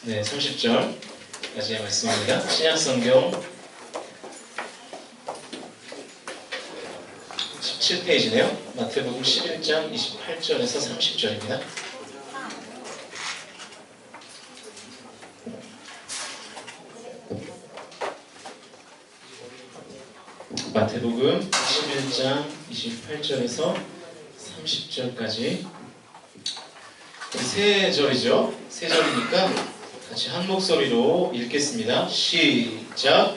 네, 30절까지의 말씀입니다. 신약성경 17페이지네요. 마태복음 11장 28절에서 30절입니다. 마태복음 11장 28절에서 30절까지 세 절이죠. 세 절이니까 같이 한 목소리로 읽겠습니다. 시작.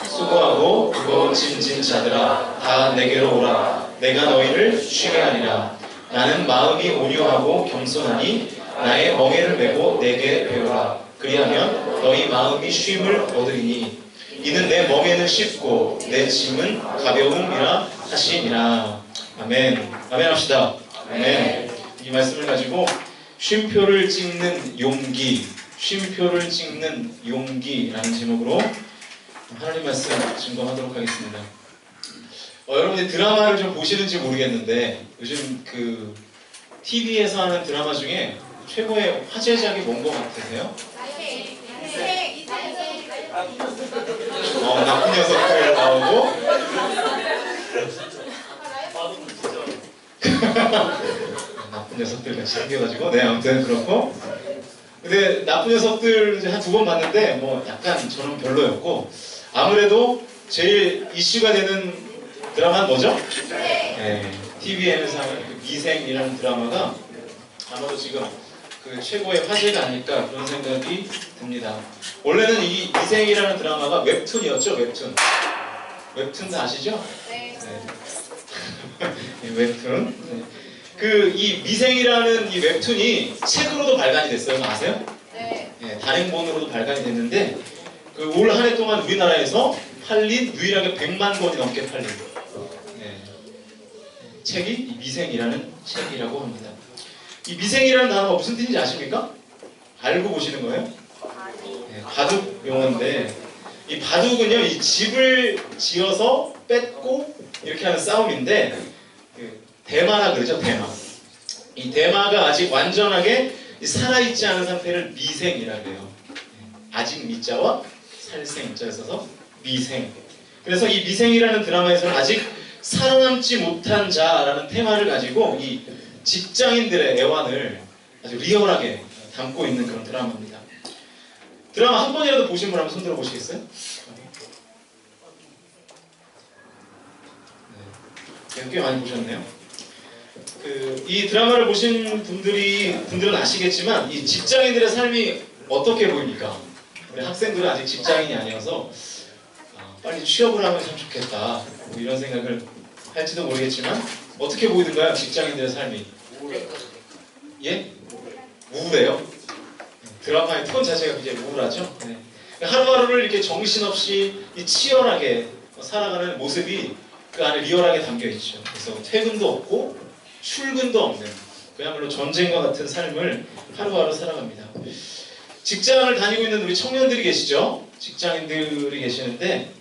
수고하고 무거운 짐진 자들아 다 내게로 오라. 내가 너희를 쉬게 하리라. 나는 마음이 온유하고 겸손하니 나의 멍에를 메고 내게 배우라. 그리하면 너희 마음이 쉼을 얻으리니 이는 내 멍에는 쉽고 내 짐은 가벼움이라 하시니라. 아멘. 아멘 합시다. 아멘. 이 말씀을 가지고 쉼표를 찍는 용기, 쉼표를 찍는 용기라는 제목으로 하나님 말씀 증거하도록 하겠습니다. 여러분들 드라마를 좀 보시는지 모르겠는데 요즘 그 TV에서 하는 드라마 중에 최고의 화제작이 뭔 것 같으세요? 나쁜 녀석들 나오고 나쁜 녀석들 같이 생겨가지고 네 아무튼 그렇고 근데 나쁜 녀석들 이제 한 두 번 봤는데 뭐 약간 저는 별로였고 아무래도 제일 이슈가 되는 드라마는 뭐죠? 네, TVN에서 하는 그 미생이라는 드라마가 아마도 지금 그 최고의 화제가 아닐까 그런 생각이 듭니다. 원래는 이 미생이라는 드라마가 웹툰이었죠, 웹툰. 웹툰 다 아시죠? 네. 네. 웹툰. 네. 그 이 미생이라는 이 웹툰이 책으로도 발간이 됐어요. 아세요? 네. 네, 단행본으로도 발간이 됐는데 그 올 한 해 동안 우리나라에서 팔린 유일하게 100만 권이 넘게 팔린 네. 책이 이 미생이라는 책이라고 합니다. 이 미생이라는 단어가 무슨 뜻인지 아십니까? 알고 보시는 거예요? 네, 바둑 용어인데 이 바둑은요 이 집을 지어서 뺏고 이렇게 하는 싸움인데 그 대마라 그러죠. 대마. 이 대마가 아직 완전하게 살아있지 않은 상태를 미생이라고 해요. 아직 미자와 살생자를 써서 미생. 그래서 이 미생이라는 드라마에서는 아직 살아남지 못한 자라는 테마를 가지고 이 직장인들의 애환을 아주 리얼하게 담고 있는 그런 드라마입니다. 드라마 한 번이라도 보신 분 한번 손들어 보시겠어요? 네, 꽤 많이 보셨네요. 이 드라마를 보신 분들은 아시겠지만 이 직장인들의 삶이 어떻게 보입니까? 우리 학생들은 아직 직장인이 아니어서 빨리 취업을 하면 참 좋겠다 뭐 이런 생각을 할지도 모르겠지만 어떻게 보이던가요? 직장인들의 삶이 예? 우울해요? 드라마의 톤 자체가 굉장히 우울하죠? 네. 하루하루를 이렇게 정신없이 치열하게 살아가는 모습이 그 안에 리얼하게 담겨있죠. 그래서 퇴근도 없고 출근도 없는 그야말로 전쟁과 같은 삶을 하루하루 살아갑니다. 직장을 다니고 있는 우리 청년들이 계시죠? 직장인들이 계시는데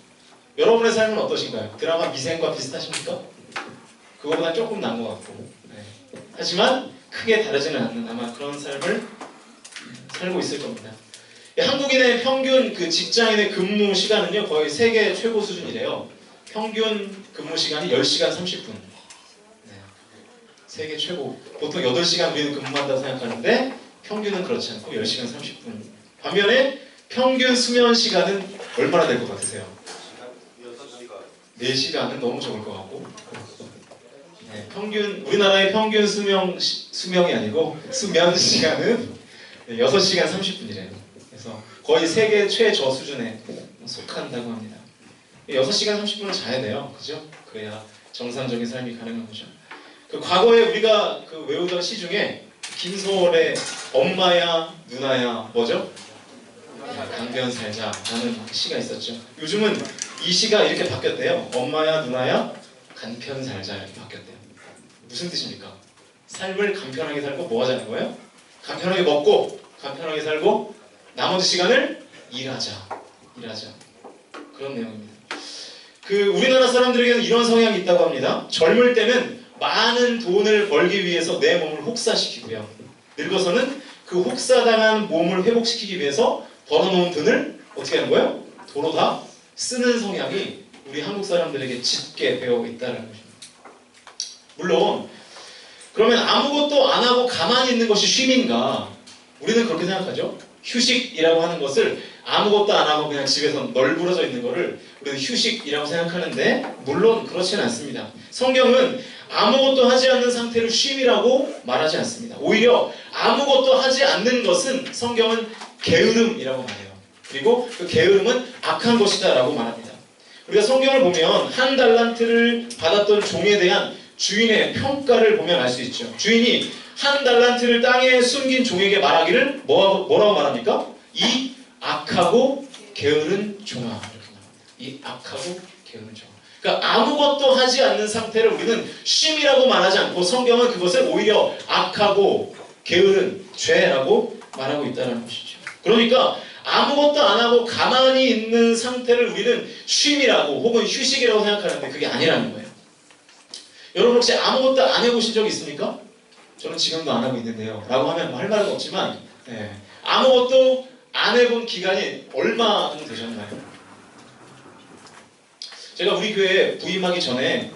여러분의 삶은 어떠신가요? 드라마 미생과 비슷하십니까? 그거보다 조금 나은 것 같고 네. 하지만 크게 다르지는 않는 아마 그런 삶을 살고 있을 겁니다. 한국인의 평균 그 직장인의 근무 시간은요 거의 세계 최고 수준이래요. 평균 근무 시간이 10시간 30분. 네. 세계 최고. 보통 8시간 우리는 근무한다고 생각하는데 평균은 그렇지 않고 10시간 30분. 반면에 평균 수면 시간은 얼마나 될 것 같으세요? 4시간은 너무 적을 것 같고 네, 우리나라의 평균 수명이 아니고 수면 시간은 6시간 30분이래요. 그래서 거의 세계 최저 수준에 속한다고 합니다. 6시간 30분을 자야 돼요. 그죠? 그래야 정상적인 삶이 가능한 거죠. 그 과거에 우리가 그 외우던 시 중에 김소월의 엄마야 누나야 뭐죠? 강변 살자라는 시가 있었죠. 요즘은 이 시가 이렇게 바뀌었대요. 엄마야 누나야 간편 살자 이렇게 바뀌었대요. 무슨 뜻입니까? 삶을 간편하게 살고 뭐 하자는 거예요? 간편하게 먹고 간편하게 살고 나머지 시간을 일하자 그런 내용입니다. 그 우리나라 사람들에게는 이런 성향이 있다고 합니다. 젊을 때는 많은 돈을 벌기 위해서 내 몸을 혹사시키고요. 늙어서는 그 혹사당한 몸을 회복시키기 위해서 벌어놓은 돈을 어떻게 하는 거예요? 도로 다 쓰는 성향이 우리 한국 사람들에게 짙게 배어 있다는 것입니다. 물론 그러면 아무것도 안 하고 가만히 있는 것이 쉼인가? 우리는 그렇게 생각하죠. 휴식이라고 하는 것을 아무것도 안 하고 그냥 집에서 널브러져 있는 것을 우리는 휴식이라고 생각하는데 물론 그렇지는 않습니다. 성경은 아무것도 하지 않는 상태를 쉼이라고 말하지 않습니다. 오히려 아무것도 하지 않는 것은 성경은 게으름이라고 말해요. 그리고 그 게으름은 악한 것이다 라고 말합니다. 우리가 성경을 보면 한 달란트를 받았던 종에 대한 주인의 평가를 보면 알 수 있죠. 주인이 한 달란트를 땅에 숨긴 종에게 말하기를 뭐라고 말합니까? 이 악하고 게으른 종아, 이렇게 말합니다. 이 악하고 게으른 종아. 그러니까 아무것도 하지 않는 상태를 우리는 쉼이라고 말하지 않고 성경은 그것을 오히려 악하고 게으른 죄라고 말하고 있다는 것이죠. 그러니까 아무것도 안 하고 가만히 있는 상태를 우리는 쉼이라고 혹은 휴식이라고 생각하는데 그게 아니라는 거예요. 여러분 혹시 아무것도 안 해보신 적 있습니까? 저는 지금도 안 하고 있는데요 라고 하면 할 말은 없지만 아무것도 안 해본 기간이 얼마 정도 되셨나요? 제가 우리 교회에 부임하기 전에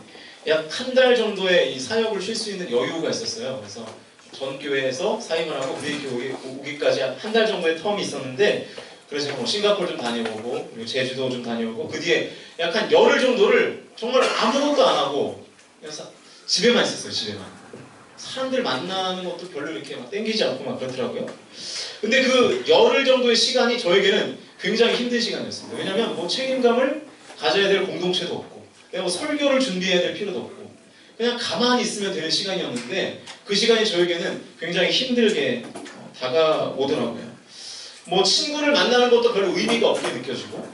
약 한 달 정도의 이 사역을 쉴 수 있는 여유가 있었어요. 그래서 전 교회에서 사임을 하고 우리 교회에 오기까지 한 달 정도의 텀이 있었는데 그래서 제가 뭐 싱가포르 좀 다녀오고 그리고 제주도 좀 다녀오고 그 뒤에 약 한 열흘 정도를 정말 아무것도 안 하고 그래서 집에만 있었어요. 집에만. 사람들 만나는 것도 별로 이렇게 막 땡기지 않고 막 그렇더라고요. 근데 그 열흘 정도의 시간이 저에게는 굉장히 힘든 시간이었습니다. 왜냐하면 뭐 책임감을 가져야 될 공동체도 없고 내가 뭐 설교를 준비해야 될 필요도 없고 그냥 가만히 있으면 되는 시간이었는데 그 시간이 저에게는 굉장히 힘들게 다가오더라고요. 뭐 친구를 만나는 것도 별로 의미가 없게 느껴지고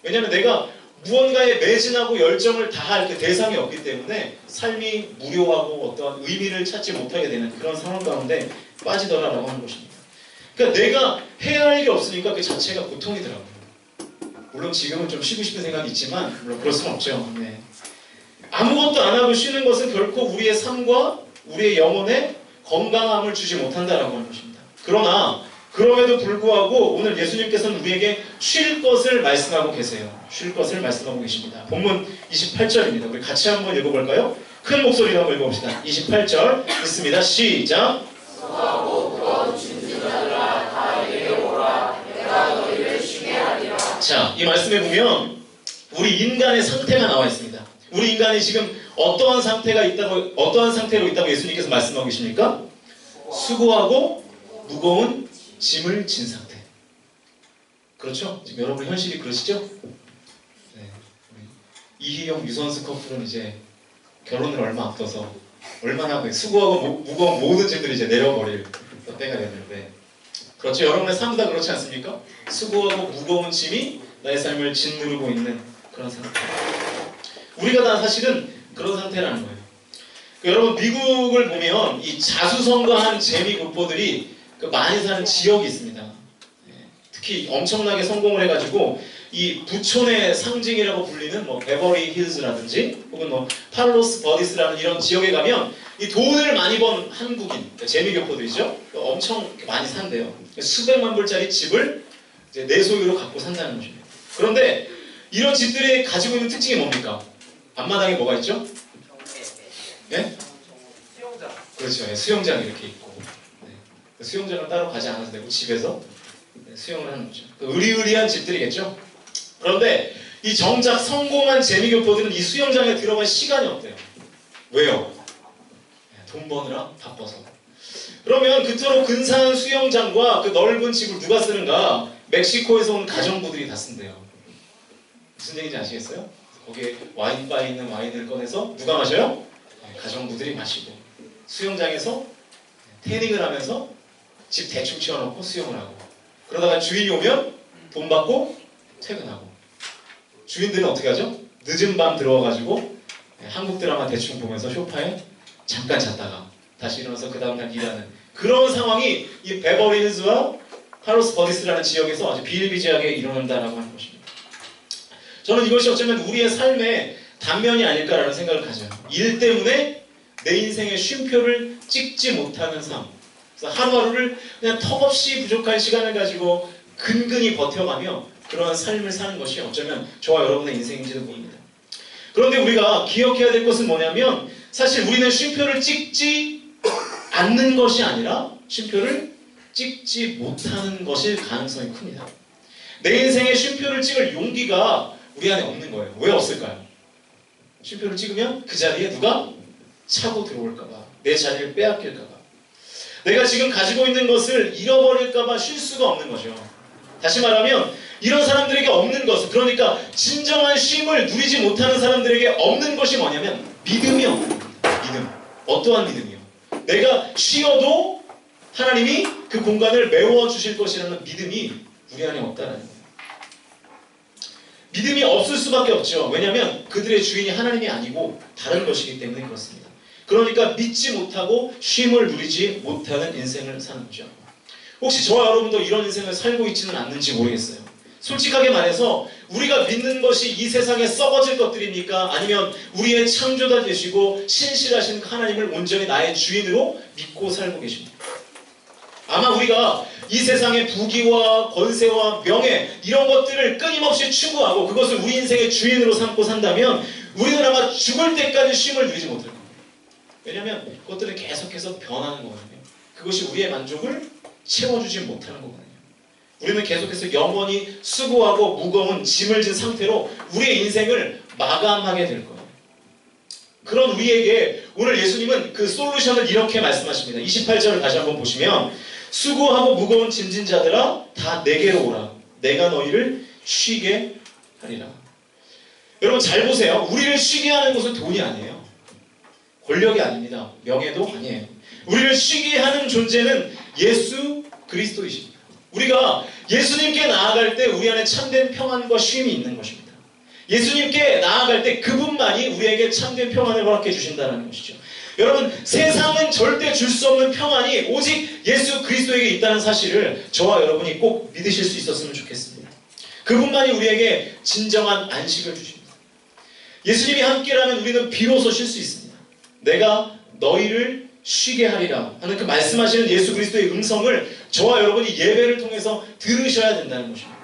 왜냐하면 내가 무언가에 매진하고 열정을 다할 그 대상이 없기 때문에 삶이 무료하고 어떠한 의미를 찾지 못하게 되는 그런 상황 가운데 빠지더라라고 하는 것입니다. 그러니까 내가 해야 할 일이 없으니까 그 자체가 고통이더라고요. 물론 지금은 좀 쉬고 싶은 생각이 있지만 물론 그럴 수는 없죠. 네. 아무것도 안 하고 쉬는 것은 결코 우리의 삶과 우리의 영혼에 건강함을 주지 못한다라고 하는 것입니다. 그러나 그럼에도 불구하고 오늘 예수님께서는 우리에게 쉴 것을 말씀하고 계세요. 쉴 것을 말씀하고 계십니다. 본문 28절입니다. 우리 같이 한번 읽어볼까요? 큰 목소리로 한번 읽어봅시다. 28절 읽습니다. 시작! 자, 이 말씀에 보면 우리 인간의 상태가 나와 있습니다. 우리 인간이 지금 어떠한 상태로 있다고 예수님께서 말씀하고 계십니까? 수고하고 무거운 짐을 진 상태. 그렇죠? 지금 여러분 현실이 그러시죠? 네. 이희영 유선수 커플은 이제 결혼을 얼마 앞둬서 얼마나 수고하고 무거운 모든 짐들이 이제 내려버릴 때가 됐는데 그렇죠? 여러분의 삶도 다 그렇지 않습니까? 수고하고 무거운 짐이 나의 삶을 짓누르고 있는 그런 상태. 우리가 다 사실은 그런 상태라는 거예요. 여러분 미국을 보면 이 자수성가한 재미국보들이 많이 사는 지역이 있습니다. 특히 엄청나게 성공을 해가지고 이 부촌의 상징이라고 불리는 뭐 베버리 힐즈라든지 혹은 뭐 팔로스 버디스라는 이런 지역에 가면 이 돈을 많이 번 한국인 재미교포들이죠. 엄청 많이 산대요. 수백만 불짜리 집을 이제 내 소유로 갖고 산다는 것입니다. 그런데 이런 집들이 가지고 있는 특징이 뭡니까? 앞마당에 뭐가 있죠? 네? 수영장. 그렇죠. 수영장이 이렇게 있고 수영장은 따로 가지 않아도 되고 집에서 수영을 하는 거죠. 의리의리한 집들이겠죠. 그런데 이 정작 성공한 재미교포들은 이 수영장에 들어갈 시간이 없대요. 왜요? 돈 버느라 바빠서. 그러면 그토록 근사한 수영장과 그 넓은 집을 누가 쓰는가? 멕시코에서 온 가정부들이 다 쓴대요. 무슨 얘기인지 아시겠어요? 거기에 와인바에 있는 와인을 꺼내서 누가 마셔요? 가정부들이 마시고 수영장에서 태닝을 하면서 집 대충 치워놓고 수영을 하고 그러다가 주인이 오면 돈 받고 퇴근하고 주인들은 어떻게 하죠? 늦은 밤 들어와가지고 한국 드라마 대충 보면서 소파에 잠깐 잤다가 다시 일어나서 그 다음날 일하는 그런 상황이 이 베버리 힐즈와 팔로스 버디스라는 지역에서 아주 비일비재하게 일어난다라고 하는 것입니다. 저는 이것이 어쩌면 우리의 삶의 단면이 아닐까라는 생각을 가져요. 일 때문에 내 인생의 쉼표를 찍지 못하는 삶 그래서 하루하루를 그냥 턱없이 부족한 시간을 가지고 근근히 버텨가며 그러한 삶을 사는 것이 어쩌면 저와 여러분의 인생인지도 모릅니다. 그런데 우리가 기억해야 될 것은 뭐냐면 사실 우리는 쉼표를 찍지 않는 것이 아니라 쉼표를 찍지 못하는 것일 가능성이 큽니다. 내 인생에 쉼표를 찍을 용기가 우리 안에 없는 거예요. 왜 없을까요? 쉼표를 찍으면 그 자리에 누가 차고 들어올까봐, 내 자리를 빼앗길까봐, 내가 지금 가지고 있는 것을 잃어버릴까봐 쉴 수가 없는 거죠. 다시 말하면 이런 사람들에게 없는 것, 그러니까 진정한 쉼을 누리지 못하는 사람들에게 없는 것이 뭐냐면 믿음이 없는 거예요. 믿음. 어떠한 믿음이요? 내가 쉬어도 하나님이 그 공간을 메워주실 것이라는 믿음이 우리 안에 없다는 거예요. 믿음이 없을 수밖에 없죠. 왜냐하면 그들의 주인이 하나님이 아니고 다른 것이기 때문에 그렇습니다. 그러니까 믿지 못하고 쉼을 누리지 못하는 인생을 사는 거죠. 혹시 저와 여러분도 이런 인생을 살고 있지는 않는지 모르겠어요. 솔직하게 말해서 우리가 믿는 것이 이 세상에 썩어질 것들입니까? 아니면 우리의 창조자 되시고 신실하신 하나님을 온전히 나의 주인으로 믿고 살고 계십니까? 아마 우리가 이 세상의 부귀와 권세와 명예 이런 것들을 끊임없이 추구하고 그것을 우리 인생의 주인으로 삼고 산다면 우리는 아마 죽을 때까지 쉼을 누리지 못할 겁니다. 왜냐하면 그것들은 계속해서 변하는 거거든요. 그것이 우리의 만족을 채워주지 못하는 거거든요. 우리는 계속해서 영원히 수고하고 무거운 짐을 진 상태로 우리의 인생을 마감하게 될 거예요. 그런 우리에게 오늘 예수님은 그 솔루션을 이렇게 말씀하십니다. 28절을 다시 한번 보시면 수고하고 무거운 짐진 자들아 다 내게로 오라. 내가 너희를 쉬게 하리라. 여러분 잘 보세요. 우리를 쉬게 하는 것은 돈이 아니에요. 권력이 아닙니다. 명예도 아니에요. 우리를 쉬게 하는 존재는 예수 그리스도이십니다. 우리가 예수님께 나아갈 때 우리 안에 참된 평안과 쉼이 있는 것입니다. 예수님께 나아갈 때 그분만이 우리에게 참된 평안을 허락해 주신다는 것이죠. 여러분 세상은 절대 줄 수 없는 평안이 오직 예수 그리스도에게 있다는 사실을 저와 여러분이 꼭 믿으실 수 있었으면 좋겠습니다. 그분만이 우리에게 진정한 안식을 주십니다. 예수님이 함께라면 우리는 비로소 쉴 수 있습니다. 내가 너희를 쉬게 하리라 하는 그 말씀하시는 예수 그리스도의 음성을 저와 여러분이 예배를 통해서 들으셔야 된다는 것입니다.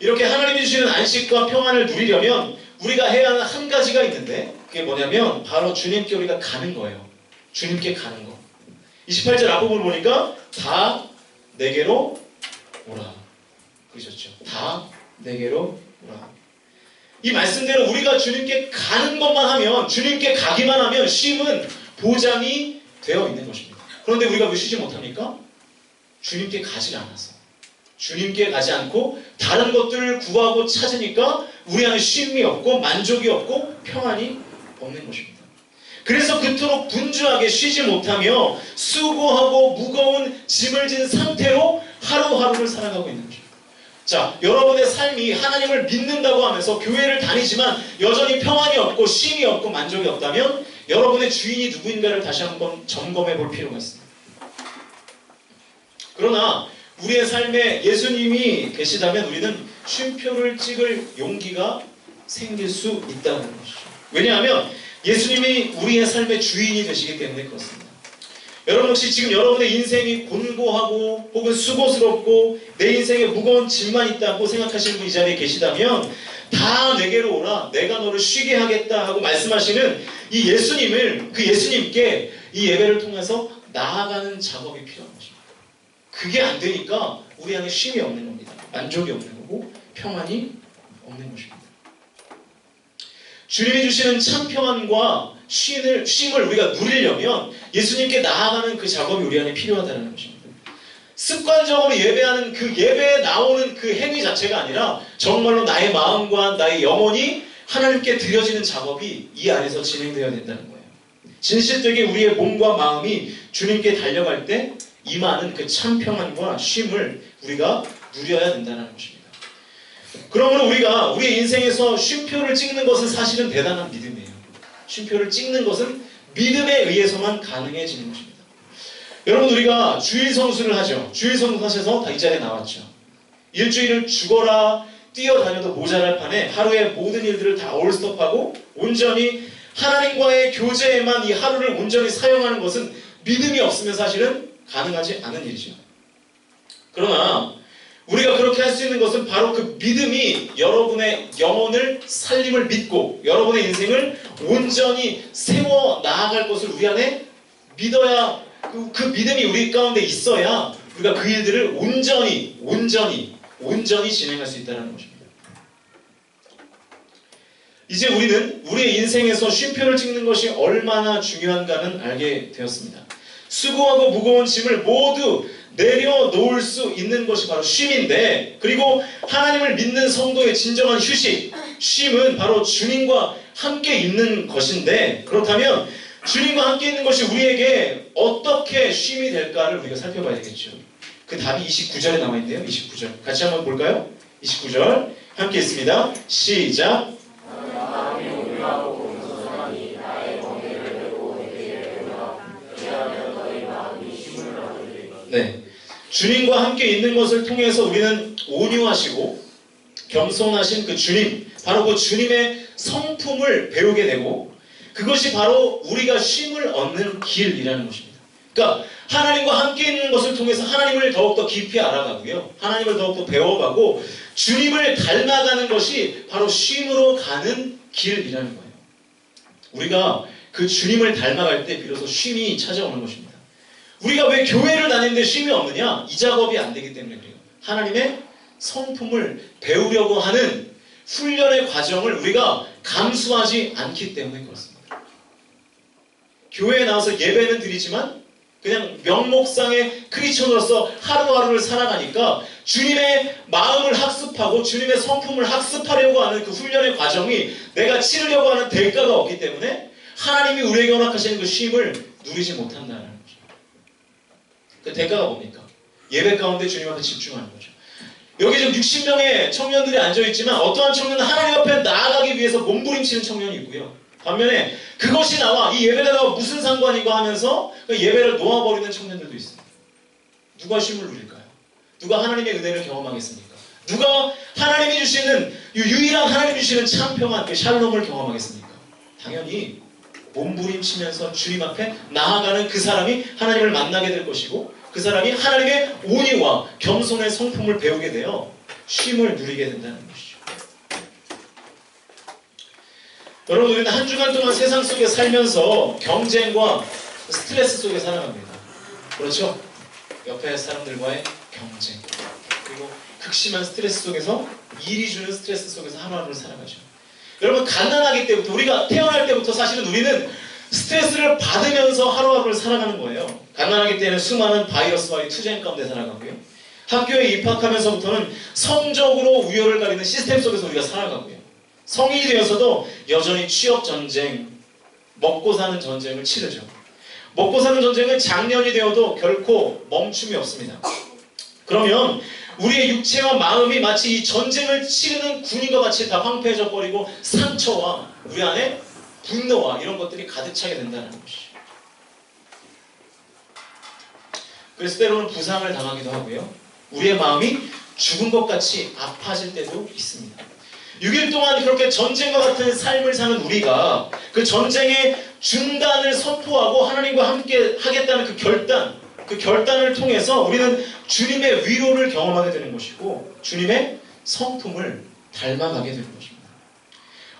이렇게 하나님이 주시는 안식과 평안을 누리려면 우리가 해야 하는 한 가지가 있는데 그게 뭐냐면 바로 주님께 우리가 가는 거예요. 주님께 가는 거. 28절 앞부분을 보니까 다 내게로 오라 그러셨죠. 다 내게로 오라. 이 말씀대로 우리가 주님께 가는 것만 하면, 주님께 가기만 하면 쉼은 보장이 되어 있는 것입니다. 그런데 우리가 왜 쉬지 못합니까? 주님께 가지 않아서. 주님께 가지 않고 다른 것들을 구하고 찾으니까 우리 안에 쉼이 없고 만족이 없고 평안이 없는 것입니다. 그래서 그토록 분주하게 쉬지 못하며 수고하고 무거운 짐을 진 상태로 하루하루를 살아가고 있는 것입니다. 자, 여러분의 삶이 하나님을 믿는다고 하면서 교회를 다니지만 여전히 평안이 없고 쉼이 없고 만족이 없다면 여러분의 주인이 누구인가를 다시 한번 점검해 볼 필요가 있습니다. 그러나 우리의 삶에 예수님이 계시다면 우리는 쉼표를 찍을 용기가 생길 수 있다는 것이죠. 왜냐하면 예수님이 우리의 삶의 주인이 되시기 때문에 그렇습니다. 여러분 혹시 지금 여러분의 인생이 곤고하고 혹은 수고스럽고 내 인생에 무거운 짐만 있다고 생각하시는 분 이 자리에 계시다면 다 내게로 오라 내가 너를 쉬게 하겠다 하고 말씀하시는 이 예수님을 그 예수님께 이 예배를 통해서 나아가는 작업이 필요한 것입니다. 그게 안 되니까 우리 안에 쉼이 없는 겁니다. 만족이 없는 거고 평안이 없는 것입니다. 주님이 주시는 참 평안과 쉼을 우리가 누리려면 예수님께 나아가는 그 작업이 우리 안에 필요하다는 것입니다. 습관적으로 예배하는 그 예배에 나오는 그 행위 자체가 아니라 정말로 나의 마음과 나의 영혼이 하나님께 드려지는 작업이 이 안에서 진행되어야 된다는 거예요. 진실되게 우리의 몸과 마음이 주님께 달려갈 때 임하는 그 참 평안과 쉼을 우리가 누려야 된다는 것입니다. 그러므로 우리가 우리의 인생에서 쉼표를 찍는 것은 사실은 대단한 믿음이에요. 쉼표를 찍는 것은 믿음에 의해서만 가능해지는 것입니다. 여러분 우리가 주일 성수를 하죠. 주일 성수 하셔서 다 이 자리에 나왔죠. 일주일을 죽어라 뛰어다녀도 모자랄 판에 하루의 모든 일들을 다 올스톱하고 온전히 하나님과의 교제에만 이 하루를 온전히 사용하는 것은 믿음이 없으면 사실은 가능하지 않은 일이죠. 그러나 우리가 그렇게 할 수 있는 것은 바로 그 믿음이 여러분의 영혼을 살림을 믿고 여러분의 인생을 온전히 세워 나아갈 것을 우리 안에 믿어야 그 믿음이 우리 가운데 있어야 우리가 그 일들을 온전히 진행할 수 있다는 것입니다. 이제 우리는 우리의 인생에서 쉼표를 찍는 것이 얼마나 중요한가는 알게 되었습니다. 수고하고 무거운 짐을 모두 내려놓을 수 있는 것이 바로 쉼인데, 그리고 하나님을 믿는 성도의 진정한 휴식, 쉼은 바로 주님과 함께 있는 것인데, 그렇다면 주님과 함께 있는 것이 우리에게 어떻게 쉼이 될까를 우리가 살펴봐야 되겠죠. 그 답이 29절에 나와 있는데요. 29절 같이 한번 볼까요? 29절 함께 있습니다. 시작. 네, 주님과 함께 있는 것을 통해서 우리는 온유하시고 겸손하신 그 주님, 바로 그 주님의 성품을 배우게 되고, 그것이 바로 우리가 쉼을 얻는 길이라는 것입니다. 그러니까 하나님과 함께 있는 것을 통해서 하나님을 더욱더 깊이 알아가고요, 하나님을 더욱더 배워가고 주님을 닮아가는 것이 바로 쉼으로 가는 길이라는 거예요. 우리가 그 주님을 닮아갈 때 비로소 쉼이 찾아오는 것입니다. 우리가 왜 교회를 다니는데 쉼이 없느냐? 이 작업이 안 되기 때문에 그래요. 하나님의 성품을 배우려고 하는 훈련의 과정을 우리가 감수하지 않기 때문에 그렇습니다. 교회에 나와서 예배는 드리지만 그냥 명목상의 크리스천으로서 하루하루를 살아가니까 주님의 마음을 학습하고 주님의 성품을 학습하려고 하는 그 훈련의 과정이 내가 치르려고 하는 대가가 없기 때문에 하나님이 우리에게 허락하시는 그 쉼을 누리지 못한다는 거죠. 그 대가가 뭡니까? 예배 가운데 주님 앞에 집중하는 거죠. 여기 지금 60명의 청년들이 앉아있지만 어떠한 청년은 하나님 앞에 나아가기 위해서 몸부림치는 청년이 있고요. 반면에 그것이 나와 이 예배가 나와 무슨 상관이고 하면서 그 예배를 놓아버리는 청년들도 있습니다. 누가 쉼을 누릴까요? 누가 하나님의 은혜를 경험하겠습니까? 누가 하나님이 주시는 유일한 하나님이 주시는 참 평안, 그 샬롬을 경험하겠습니까? 당연히 몸부림치면서 주님 앞에 나아가는 그 사람이 하나님을 만나게 될 것이고, 그 사람이 하나님의 온유와 겸손의 성품을 배우게 되어 쉼을 누리게 된다는 것이죠. 여러분, 우리는 한 주간 동안 세상 속에 살면서 경쟁과 스트레스 속에 살아갑니다. 그렇죠? 옆에 사람들과의 경쟁, 그리고 극심한 스트레스 속에서, 일이 주는 스트레스 속에서 하루하루를 살아가죠. 여러분, 가난하기 때부터, 우리가 태어날 때부터 사실은 우리는 스트레스를 받으면서 하루하루를 살아가는 거예요. 가난하기 때문에 수많은 바이러스와의 투쟁 가운데 살아가고요, 학교에 입학하면서부터는 성적으로 우열을 가리는 시스템 속에서 우리가 살아가고요, 성인이 되어서도 여전히 취업 전쟁, 먹고 사는 전쟁을 치르죠. 먹고 사는 전쟁은 장년이 되어도 결코 멈춤이 없습니다. 그러면 우리의 육체와 마음이 마치 이 전쟁을 치르는 군인과 같이 다 황폐해져 버리고 상처와 우리 안에 분노와 이런 것들이 가득 차게 된다는 것이죠. 그래서 때로는 부상을 당하기도 하고요, 우리의 마음이 죽은 것 같이 아파질 때도 있습니다. 6일 동안 그렇게 전쟁과 같은 삶을 사는 우리가 그 전쟁의 중단을 선포하고 하나님과 함께 하겠다는 그 결단을 통해서 우리는 주님의 위로를 경험하게 되는 것이고 주님의 성품을 닮아가게 되는 것입니다.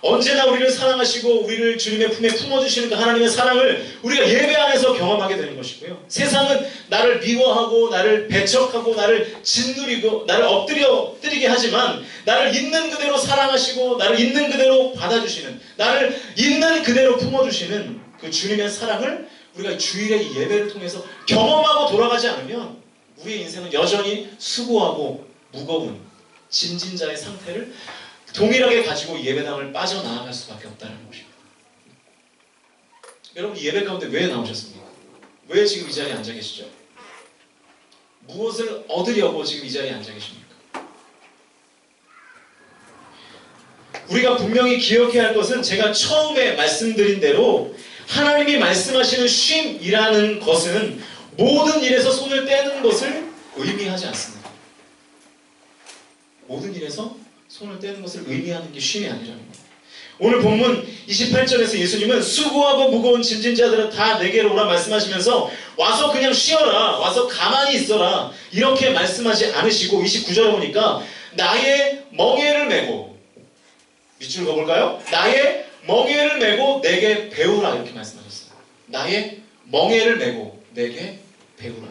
언제나 우리를 사랑하시고 우리를 주님의 품에 품어주시는 그 하나님의 사랑을 우리가 예배 안에서 경험하게 되는 것이고요, 세상은 나를 미워하고 나를 배척하고 나를 짓누리고 나를 엎드리게 하지만 나를 있는 그대로 사랑하시고 나를 있는 그대로 받아주시는, 나를 있는 그대로 품어주시는 그 주님의 사랑을 우리가 주일의 이 예배를 통해서 경험하고 돌아가지 않으면 우리의 인생은 여전히 수고하고 무거운 짐진자의 상태를 동일하게 가지고 예배당을 빠져나아갈 수밖에 없다는 것입니다. 여러분, 예배 가운데 왜 나오셨습니까? 왜 지금 이 자리에 앉아 계시죠? 무엇을 얻으려고 지금 이 자리에 앉아 계십니까? 우리가 분명히 기억해야 할 것은 제가 처음에 말씀드린 대로 하나님이 말씀하시는 쉼이라는 것은 모든 일에서 손을 떼는 것을 의미하지 않습니다. 모든 일에서 손을 떼는 것을 의미하는 게 쉼이 아니라는 거예요. 오늘 본문 28절에서 예수님은 수고하고 무거운 짐진 자들은 다 내게로 오라 말씀하시면서 와서 그냥 쉬어라, 와서 가만히 있어라 이렇게 말씀하지 않으시고 29절에 보니까 나의 멍에를 메고, 밑줄 그어볼까요? 나의 멍에를 메고 내게 배우라 이렇게 말씀하셨어요. 나의 멍에를 메고 내게 배우라.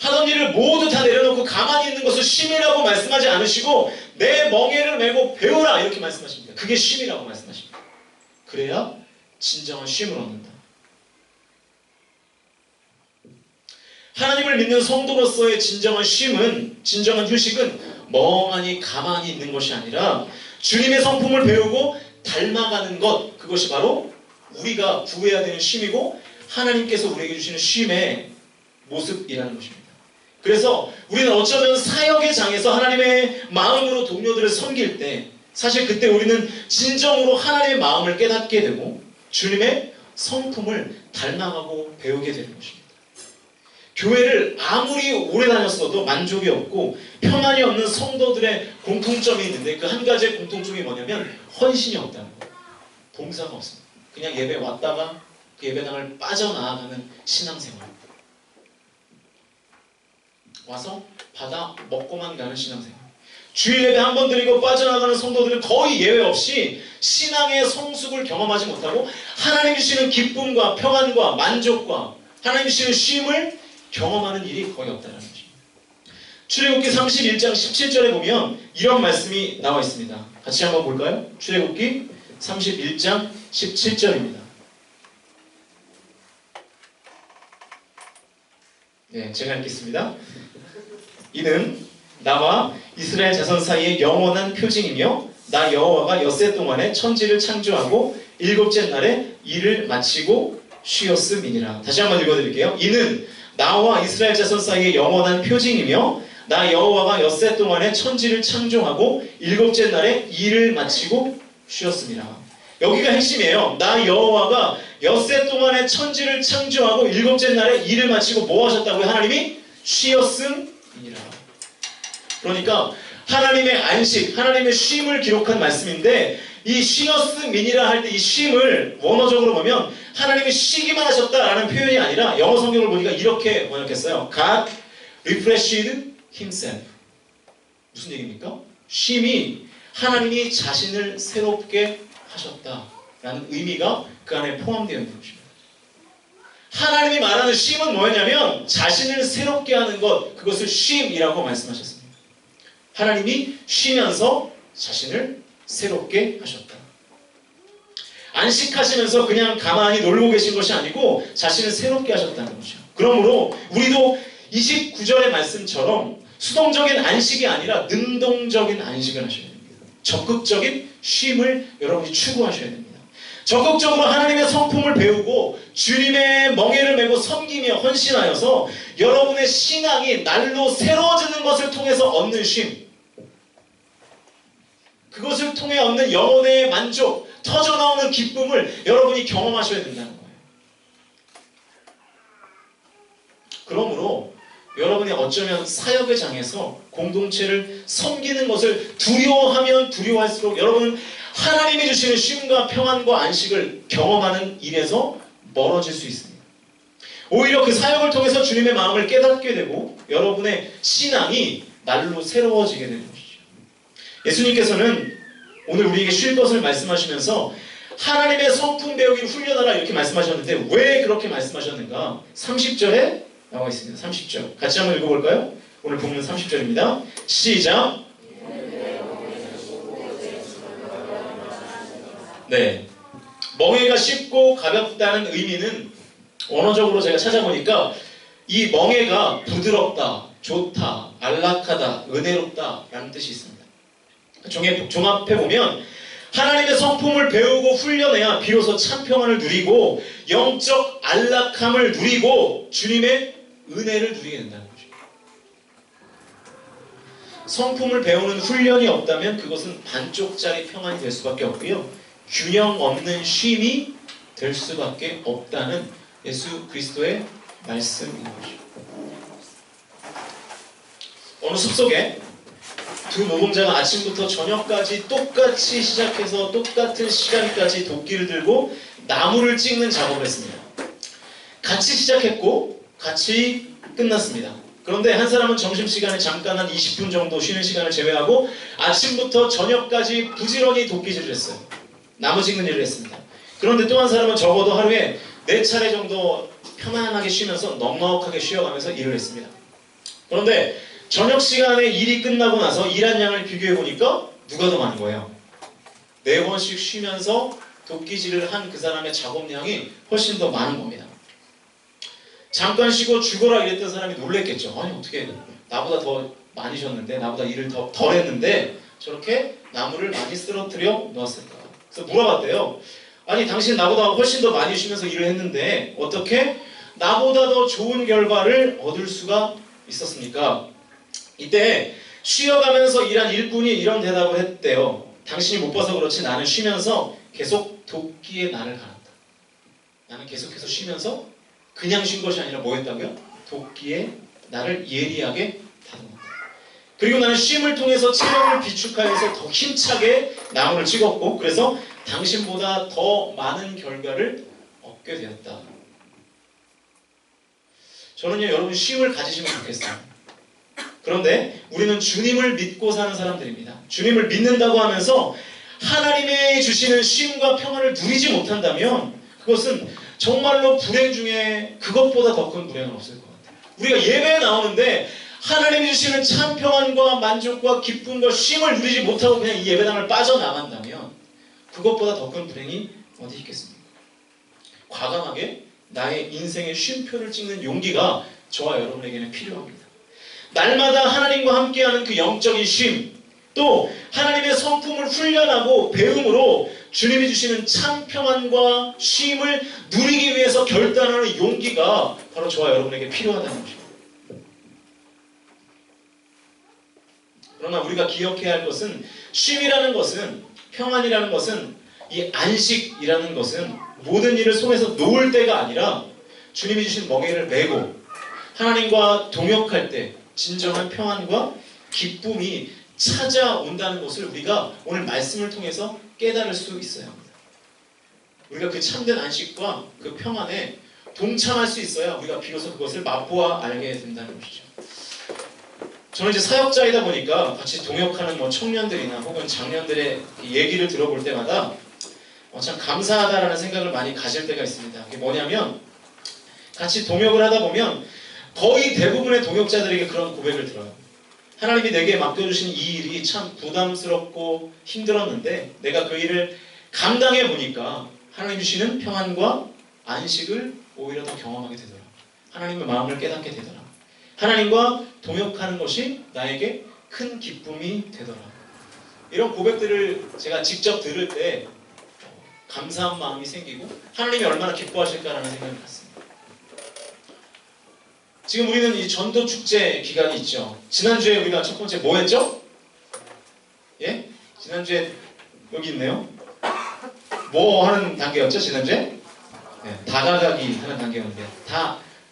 하던 일을 모두 다 내려놓고 가만히 있는 것을 쉼이라고 말씀하지 않으시고 내 멍에를 메고 배우라 이렇게 말씀하십니다. 그게 쉼이라고 말씀하십니다. 그래야 진정한 쉼을 얻는다. 하나님을 믿는 성도로서의 진정한 쉼은, 진정한 휴식은 멍하니 가만히 있는 것이 아니라 주님의 성품을 배우고 닮아가는 것, 그것이 바로 우리가 구해야 되는 쉼이고 하나님께서 우리에게 주시는 쉼의 모습이라는 것입니다. 그래서 우리는 어쩌면 사역의 장에서 하나님의 마음으로 동료들을 섬길 때 사실 그때 우리는 진정으로 하나님의 마음을 깨닫게 되고 주님의 성품을 닮아가고 배우게 되는 것입니다. 교회를 아무리 오래 다녔어도 만족이 없고 평안이 없는 성도들의 공통점이 있는데 그 한 가지의 공통점이 뭐냐면 헌신이 없다는 거예요. 봉사가 없습니다. 그냥 예배 왔다가 그 예배당을 빠져나가는 신앙생활. 와서 받아 먹고만 가는 신앙생활. 주일 예배 한 번 드리고 빠져나가는 성도들은 거의 예외 없이 신앙의 성숙을 경험하지 못하고 하나님 주시는 기쁨과 평안과 만족과 하나님 주시는 쉼을 경험하는 일이 거의 없다는 것입니다. 출애굽기 31장 17절에 보면 이런 말씀이 나와 있습니다. 같이 한번 볼까요? 출애굽기 31장 17절입니다. 네, 제가 읽겠습니다. 이는 나와 이스라엘 자손 사이의 영원한 표징이며 나 여호와가 엿새 동안에 천지를 창조하고 일곱째 날에 일을 마치고 쉬었음이니라. 다시 한번 읽어드릴게요. 이는 나와 이스라엘 자손 사이의 영원한 표징이며 나 여호와가 엿새 동안에 천지를 창조하고 일곱째 날에 일을 마치고 쉬었음이라. 여기가 핵심이에요. 나 여호와가 엿새 동안에 천지를 창조하고 일곱째 날에 일을 마치고 뭐 하셨다고요? 하나님이 쉬었음이니라. 그러니까 하나님의 안식, 하나님의 쉼을 기록한 말씀인데 이 쉬었음이니라 할 때 이 쉼을 원어적으로 보면 하나님이 쉬기만 하셨다라는 표현이 아니라 영어 성경을 보니까 이렇게 번역했어요. God refreshed himself. 무슨 얘기입니까? 쉼이 하나님이 자신을 새롭게 하셨다라는 의미가 그 안에 포함되어 있는 것입니다. 하나님이 말하는 쉼은 뭐였냐면 자신을 새롭게 하는 것, 그것을 쉼이라고 말씀하셨습니다. 하나님이 쉬면서 자신을 새롭게 하셨다. 안식하시면서 그냥 가만히 놀고 계신 것이 아니고 자신을 새롭게 하셨다는 거죠. 그러므로 우리도 29절의 말씀처럼 수동적인 안식이 아니라 능동적인 안식을 하셔야 됩니다. 적극적인 쉼을 여러분이 추구하셔야 됩니다. 적극적으로 하나님의 성품을 배우고 주님의 멍에를 메고 섬기며 헌신하여서 여러분의 신앙이 날로 새로워지는 것을 통해서 얻는 쉼, 그것을 통해 얻는 영혼의 만족, 터져나오는 기쁨을 여러분이 경험하셔야 된다는 거예요. 그러므로 여러분이 어쩌면 사역의 장에서 공동체를 섬기는 것을 두려워하면 두려워할수록 여러분은 하나님이 주시는 쉼과 평안과 안식을 경험하는 일에서 멀어질 수 있습니다. 오히려 그 사역을 통해서 주님의 마음을 깨닫게 되고 여러분의 신앙이 날로 새로워지게 되는 것이죠. 예수님께서는 오늘 우리에게 쉴 것을 말씀하시면서 하나님의 성품 배우기를 훈련하라 이렇게 말씀하셨는데 왜 그렇게 말씀하셨는가? 30절에 나와 있습니다. 30절 같이 한번 읽어볼까요? 오늘 본문 30절입니다. 시작. 네, 멍에가 쉽고 가볍다는 의미는 언어적으로 제가 찾아보니까 이 멍에가 부드럽다, 좋다, 안락하다, 은혜롭다 라는 뜻이 있습니다. 종합해보면 하나님의 성품을 배우고 훈련해야 비로소 참 평안을 누리고 영적 안락함을 누리고 주님의 은혜를 누리게 된다는 거죠. 성품을 배우는 훈련이 없다면 그것은 반쪽짜리 평안이 될 수밖에 없고요. 균형 없는 쉼이 될 수밖에 없다는 예수 그리스도의 말씀인 거죠. 어느 숲속에 두 노동자가 아침부터 저녁까지 똑같이 시작해서 똑같은 시간까지 도끼를 들고 나무를 찍는 작업을 했습니다. 같이 시작했고 같이 끝났습니다. 그런데 한 사람은 점심시간에 잠깐 한 20분 정도 쉬는 시간을 제외하고 아침부터 저녁까지 부지런히 도끼질을 했어요. 나무 찍는 일을 했습니다. 그런데 또 한 사람은 적어도 하루에 4차례 정도 편안하게 쉬면서 넉넉하게 쉬어가면서 일을 했습니다. 그런데 저녁 시간에 일이 끝나고 나서 일한 양을 비교해보니까 누가 더 많은 거예요? 4번씩 쉬면서 도끼질을 한 그 사람의 작업량이 훨씬 더 많은 겁니다. 잠깐 쉬고 죽어라 이랬던 사람이 놀랬겠죠. 아니 어떻게 나보다 더 많이 쉬었는데 나보다 일을 더 덜 했는데 저렇게 나무를 많이 쓰러뜨려 놓았을까? 그래서 물어봤대요. 아니 당신 나보다 훨씬 더 많이 쉬면서 일을 했는데 어떻게 나보다 더 좋은 결과를 얻을 수가 있었습니까? 이때 쉬어가면서 일한 일꾼이 이런 대답을 했대요. 당신이 못 봐서 그렇지 나는 쉬면서 계속 도끼에 날을 갈았다. 나는 계속해서 쉬면서 그냥 쉰 것이 아니라 뭐 했다고요? 도끼에 나를 예리하게 다듬었다. 그리고 나는 쉼을 통해서 체력을 비축하여서 더 힘차게 나무를 찍었고 그래서 당신보다 더 많은 결과를 얻게 되었다. 저는요 여러분 쉼을 가지시면 좋겠어요. 그런데 우리는 주님을 믿고 사는 사람들입니다. 주님을 믿는다고 하면서 하나님의 주시는 쉼과 평안을 누리지 못한다면 그것은 정말로 불행 중에 그것보다 더 큰 불행은 없을 것 같아요. 우리가 예배에 나오는데 하나님이 주시는 참 평안과 만족과 기쁨과 쉼을 누리지 못하고 그냥 이 예배당을 빠져나간다면 그것보다 더 큰 불행이 어디 있겠습니까? 과감하게 나의 인생의 쉼표를 찍는 용기가 저와 여러분에게는 필요합니다. 날마다 하나님과 함께하는 그 영적인 쉼, 또 하나님의 성품을 훈련하고 배움으로 주님이 주시는 참 평안과 쉼을 누리기 위해서 결단하는 용기가 바로 저와 여러분에게 필요하다는 것입니다. 그러나 우리가 기억해야 할 것은 쉼이라는 것은 평안이라는 것은 이 안식이라는 것은 모든 일을 손에서 놓을 때가 아니라 주님이 주신 멍에를 메고 하나님과 동역할 때 진정한 평안과 기쁨이 찾아온다는 것을 우리가 오늘 말씀을 통해서 깨달을 수 있어야 합니다. 우리가 그 참된 안식과 그 평안에 동참할 수 있어야 우리가 비로소 그것을 맛보아 알게 된다는 것이죠. 저는 이제 사역자이다 보니까 같이 동역하는 청년들이나 혹은 장년들의 얘기를 들어볼 때마다 참 감사하다라는 생각을 많이 가질 때가 있습니다. 그게 뭐냐면 같이 동역을 하다 보면 거의 대부분의 동역자들에게 그런 고백을 들어요. 하나님이 내게 맡겨주신 이 일이 참 부담스럽고 힘들었는데 내가 그 일을 감당해 보니까 하나님 주시는 평안과 안식을 오히려 더 경험하게 되더라. 하나님의 마음을 깨닫게 되더라. 하나님과 동역하는 것이 나에게 큰 기쁨이 되더라. 이런 고백들을 제가 직접 들을 때 감사한 마음이 생기고 하나님이 얼마나 기뻐하실까라는 생각을 갖습니다. 지금 우리는 이 전도축제 기간이 있죠. 지난주에 우리가 첫 번째 뭐 했죠? 예? 지난주에 여기 있네요. 뭐 하는 단계였죠? 지난주에? 네, 다가가기 하는 단계였는데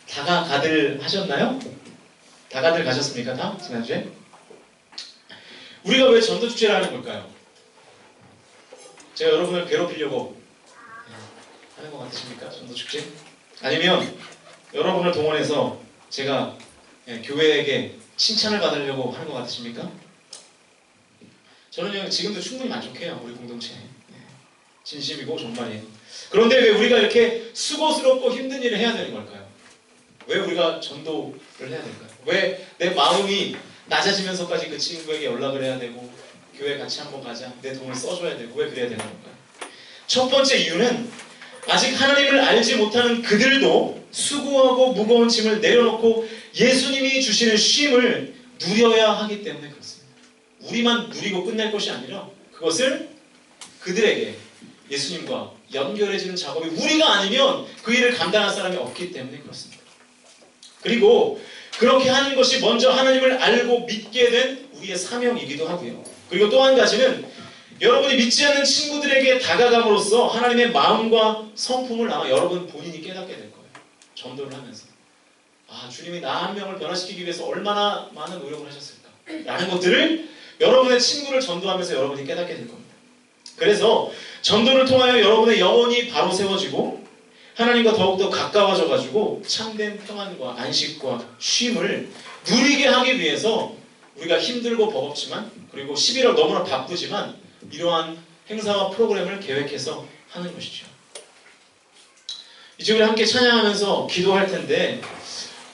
다가가들 하셨나요? 다가들 가셨습니까? 다? 지난주에? 우리가 왜 전도축제를 하는 걸까요? 제가 여러분을 괴롭히려고 하는 것 같으십니까? 전도축제? 아니면 여러분을 동원해서 제가 교회에게 칭찬을 받으려고 하는 것 같으십니까? 저는 지금도 충분히 만족해요. 우리 공동체. 진심이고 정말이에요. 그런데 왜 우리가 이렇게 수고스럽고 힘든 일을 해야 되는 걸까요? 왜 우리가 전도를 해야 될까요? 왜 내 마음이 낮아지면서까지 그 친구에게 연락을 해야 되고 교회 같이 한번 가자. 내 돈을 써줘야 되고 왜 그래야 되는 걸까요? 첫 번째 이유는 아직 하나님을 알지 못하는 그들도 수고하고 무거운 짐을 내려놓고 예수님이 주시는 쉼을 누려야 하기 때문에 그렇습니다. 우리만 누리고 끝낼 것이 아니라 그것을 그들에게 예수님과 연결해주는 작업이 우리가 아니면 그 일을 감당할 사람이 없기 때문에 그렇습니다. 그리고 그렇게 하는 것이 먼저 하나님을 알고 믿게 된 우리의 사명이기도 하고요. 그리고 또 한 가지는 여러분이 믿지 않는 친구들에게 다가감으로써 하나님의 마음과 성품을 아마 여러분 본인이 깨닫게 될 거예요. 전도를 하면서. 아, 주님이 나 한 명을 변화시키기 위해서 얼마나 많은 노력을 하셨을까 라는 것들을 여러분의 친구를 전도하면서 여러분이 깨닫게 될 겁니다. 그래서 전도를 통하여 여러분의 영혼이 바로 세워지고 하나님과 더욱더 가까워져 가지고 참된 평안과 안식과 쉼을 누리게 하기 위해서 우리가 힘들고 버겁지만, 그리고 11월 너무나 바쁘지만 이러한 행사와 프로그램을 계획해서 하는 것이죠. 이제 우리 함께 찬양하면서 기도할 텐데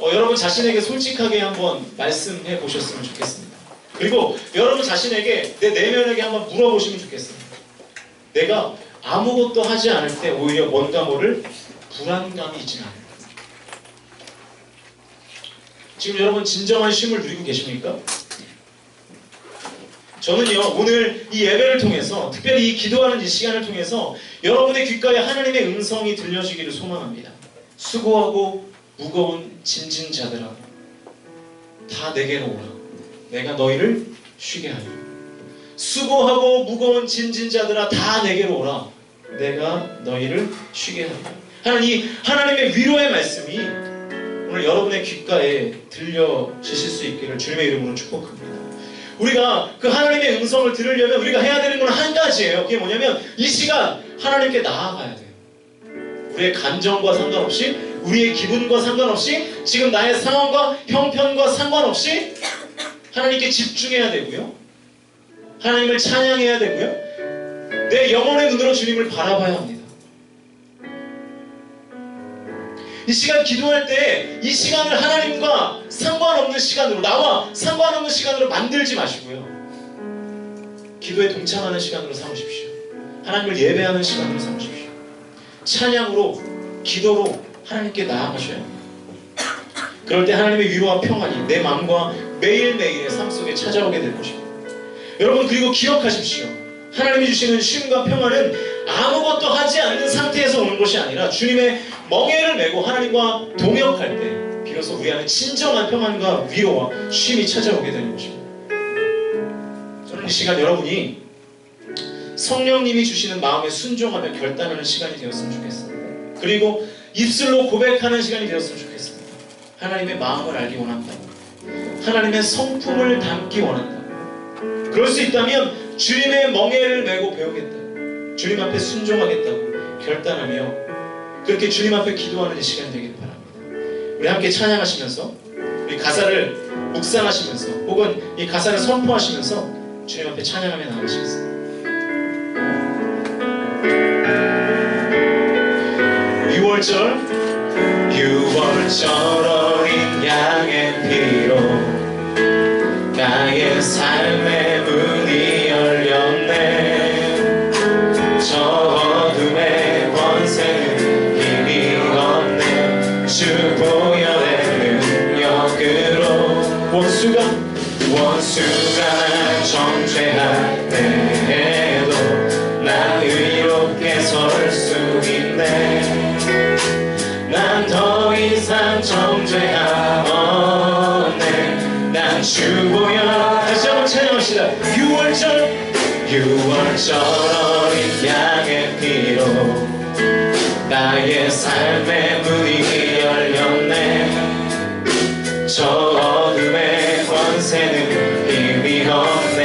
여러분 자신에게 솔직하게 한번 말씀해 보셨으면 좋겠습니다. 그리고 여러분 자신에게, 내 내면에게 한번 물어보시면 좋겠습니다. 내가 아무것도 하지 않을 때 오히려 뭔가 모를 불안감이 있지는 않을까? 지금 여러분 진정한 쉼을 누리고 계십니까? 저는요, 오늘 이 예배를 통해서, 특별히 이 기도하는 이 시간을 통해서 여러분의 귓가에 하나님의 음성이 들려지기를 소망합니다. 수고하고 무거운 짐진 자들아, 다 내게로 오라. 내가 너희를 쉬게 하리라. 수고하고 무거운 짐진 자들아, 다 내게로 오라. 내가 너희를 쉬게 하리라. 하나님의 위로의 말씀이 오늘 여러분의 귓가에 들려지실 수 있기를 주님의 이름으로 축복합니다. 우리가 그 하나님의 음성을 들으려면 우리가 해야 되는 건 한 가지예요. 그게 뭐냐면 이 시간 하나님께 나아가야 돼요. 우리의 감정과 상관없이, 우리의 기분과 상관없이, 지금 나의 상황과 형편과 상관없이 하나님께 집중해야 되고요. 하나님을 찬양해야 되고요. 내 영혼의 눈으로 주님을 바라봐야 합니다. 이 시간 기도할 때 이 시간을 하나님과 상관없는 시간으로, 나와 상관없는 시간으로 만들지 마시고요. 기도에 동참하는 시간으로 삼으십시오. 하나님을 예배하는 시간으로 삼으십시오. 찬양으로, 기도로 하나님께 나아가셔야 합니다. 그럴 때 하나님의 위로와 평안이 내 마음과 매일매일의 삶 속에 찾아오게 될 것입니다. 여러분, 그리고 기억하십시오. 하나님이 주시는 쉼과 평안은 아무것도 하지 않는 상태에서 오는 것이 아니라 주님의 멍에를 메고 하나님과 동역할 때 비로소 우리 안에 진정한 평안과 위로와 쉼이 찾아오게 되는 것입니다. 저는 이 시간 여러분이 성령님이 주시는 마음에 순종하며 결단하는 시간이 되었으면 좋겠습니다. 그리고 입술로 고백하는 시간이 되었으면 좋겠습니다. 하나님의 마음을 알기 원한다. 하나님의 성품을 담기 원한다. 그럴 수 있다면 주님의 멍에를 메고 배우겠다. 주님 앞에 순종하겠다고 결단하며 그렇게 주님 앞에 기도하는 이 시간이 되길 바랍니다. 우리 함께 찬양하시면서, 우리 가사를 묵상하시면서, 혹은 이 가사를 선포하시면서 주님 앞에 찬양하며 나가시겠습니다. 6월절 어린 양의 피로 나의 삶의 문이 열렸네. 저 어둠의 권세는 힘이 없네. 주 보혈의 능력으로 원수가 날 정죄할 때에도 난 의롭게 설 수 있네. 난 더 이상 정죄함 없네. 난 주 보혈. 다시 한번 찬양합시다. 6월절 어린 양의 피로 나의 삶의 문이 열렸네. 저 어둠의 권세는 힘이 없네.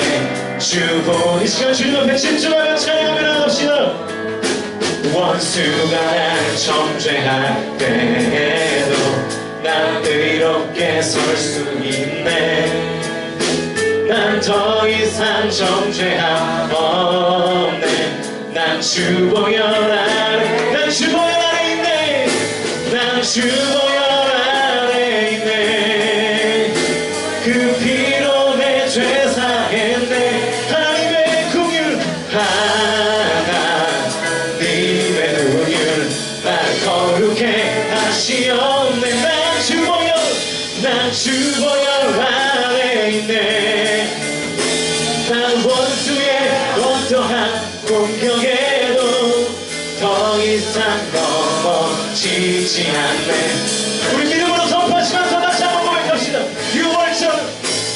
주보. 이 시간 주님 앞에 집중하며 찬양하며 나갑시다. 원수가 날 정죄할 때에도 난 의롭게 설 수 있네. 난 더 이상 정죄함 없네. 난 주 보혈 아래, 난 주 보혈 아래 있네. 난 주 보혈 아래 있네. 그 피로 내 죄 사했네. 하나님의 긍휼, 하나님의 긍휼 날 거룩해 하시옵네. 난 주 보혈, 난 주 보혈 아래 있네. 난 원수의 어떠한 공격에도 더 이상 넘어지지 않네. 우리 믿음으로 선포하시면서 다시 한번 고백합시다.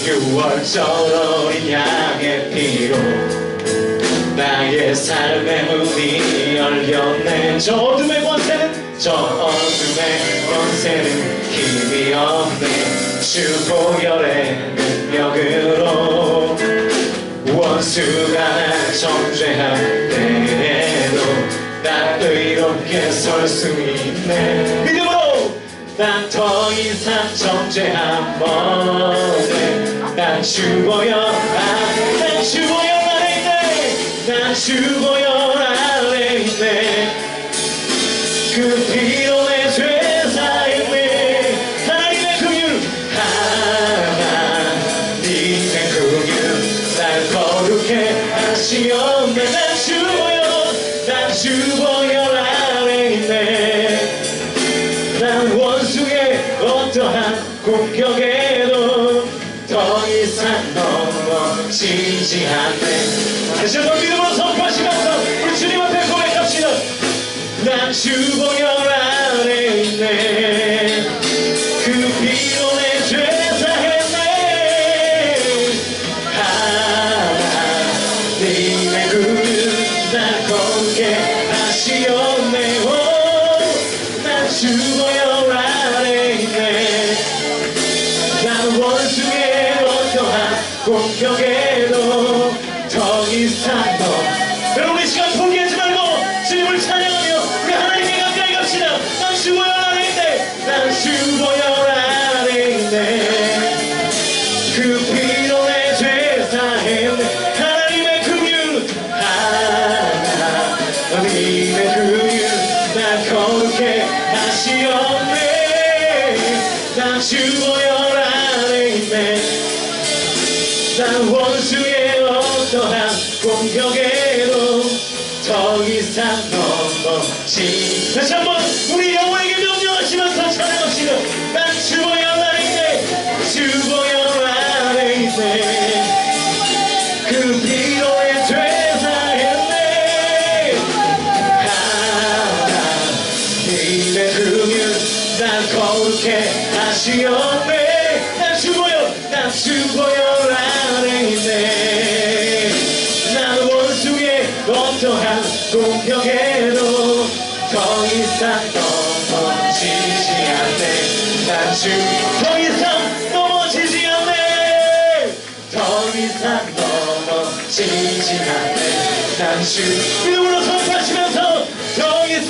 6월절 어린 양의 피로 나의 삶의 문이 열렸네. 저 어둠의 권세는 힘이 없네. 주 보혈의 능력으로 원수가 날 정죄한데도 난 의롭게 설 수 있네. 믿음으로 난 더 이상 정죄 한 번에 난 죽어요. 난 죽어요 안에 있네. 난 죽어요 안에 있네. 그 피로 내 죄 사했네. 하나님의 긍휼 하나님의 긍휼 날 거룩해 하시었네. 난 죽어요. 난 죽어요 안에 있네. 난 원수의 어떠한 공격에도 더 이상 넘어지지 않네. 다시 한번 믿음으로 선포하시면서 우리 주님 앞에 고백합시다. 난 주보혈 안에 있네. 그 피로 내 죄 사했네. 하나님의 긍휼 날 거룩해 하시었네. 난 주보혈 안에 있네. 난 원수의 어떠한 공격에도 더 이상 여러분 이 시간 포기하지 말고 주님을 찬양하며 우리 하나님께 가까이 갑시다. 난 주보혈 안에 있네. 난 주보혈 안에 있네. 그 피로 내 죄 사했네. 하나님의 긍휼 하나님의 긍휼 날 거룩해 하시었네. 난 주보혈 안에 있네. 난 원수의 어떠한 공격에도 더 이상 넘어지. 다시 한번 우리 여호와에게 명령하시면서 찬양합시다. 난 주보혈 안에 있네. 주보혈 안에 있네. 그 피로의 죄 사했네. 하나님의 긍휼 난 거룩해 하시었네. 난 주보혈 안에 있네. 난 원수의 어떠한 공격에도 더 이상 넘어지지 않네. 난 더 이상 넘어지지 않네. 더 이상 넘어지지 않네. 난 믿음으로 선포하시면서 더 이상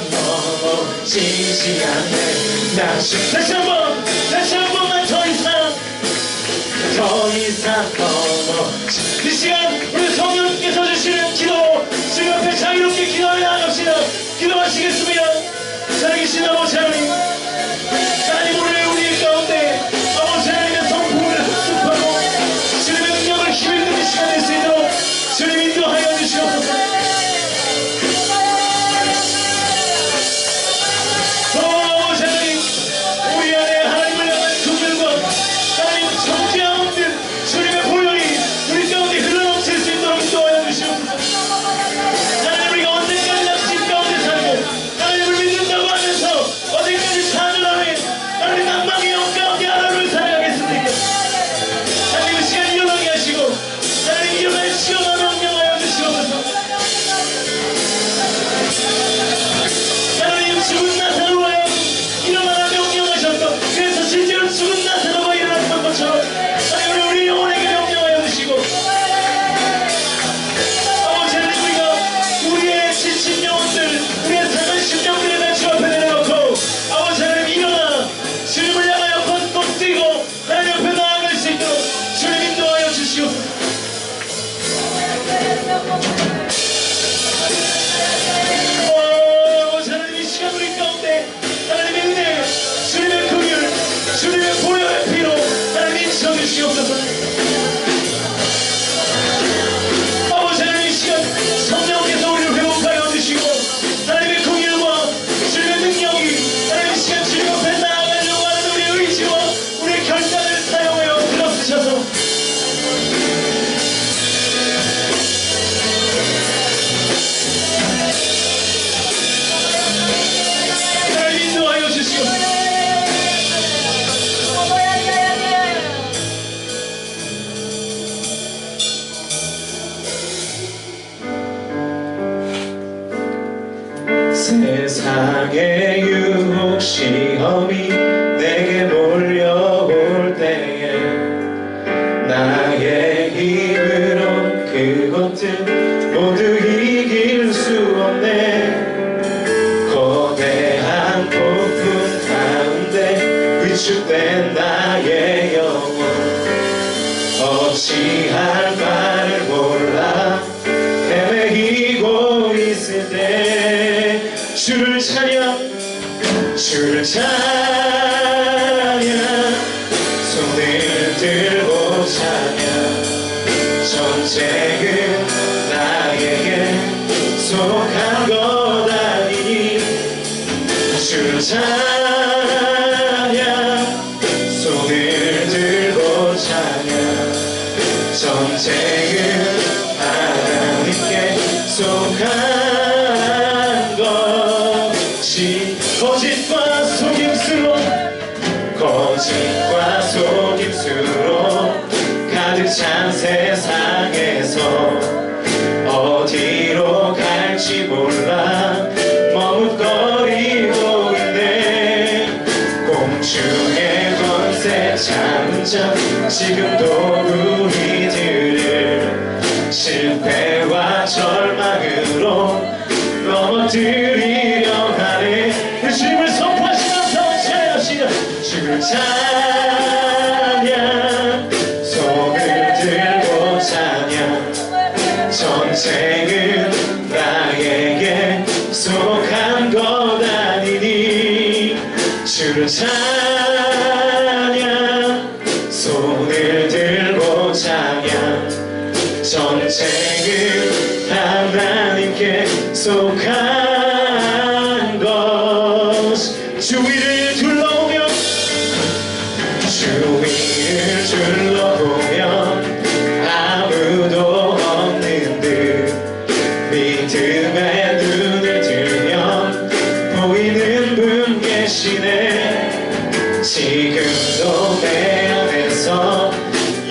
넘어지지 않네. 난 다시 한번 난 더 이상 넘어지. 이 시간 우리 성령께서 주시는 기도 주님 앞에 자유롭게 기도해 나갑시다. 기도하시겠습니다. 살아계신 아버지 하나님, 하나님 오늘 우리 가운데 아버지 하나님의 성품을 흡수하고 주님의 능력을 힘을 입는 시간 될 수 있도록 주님 인도하여 주시옵소서. 아버지 하나님, 우리 안에 하나님을 향한 긍휼과 하나님 정죄함 없는 주님의 보혈이 우리 가운데 흘러넘칠 수 있도록 인도하여 주시옵소서. 하나님 우리가 언제까지 낙심 가운데 살고 하나님을 믿는다고 하면서 언제까지 나의 영혼 어찌할 바를 몰라 헤매이고 있을 때 주를 찬양 주를 찬양 손을 들고 찬양 전쟁은 나에게 속한 것 아니니 주를 찬양 손을 들고 찬양 전쟁은 하나님께 속한 것이 거짓과 속임수로 가득 찬 세상에서 어디로 갈지 몰라 머뭇거리고 있네 공중의 권세 참은 자 지금도 우리들을 실패와 절망으로 넘어뜨리려 하네 주님을 선포하시면서 찬양하시자 주를 찬양 손을 들고 찬양 전쟁은 나에게 속한 것 아니니 주를 찬양 손을 들고 찬양 전쟁은 하나님께 속한 것 주위를 둘러보며 주위를 둘러보면 아무도 없는 듯 믿음의 눈을 들면 보이는 분 계시네 지금도 내 안에서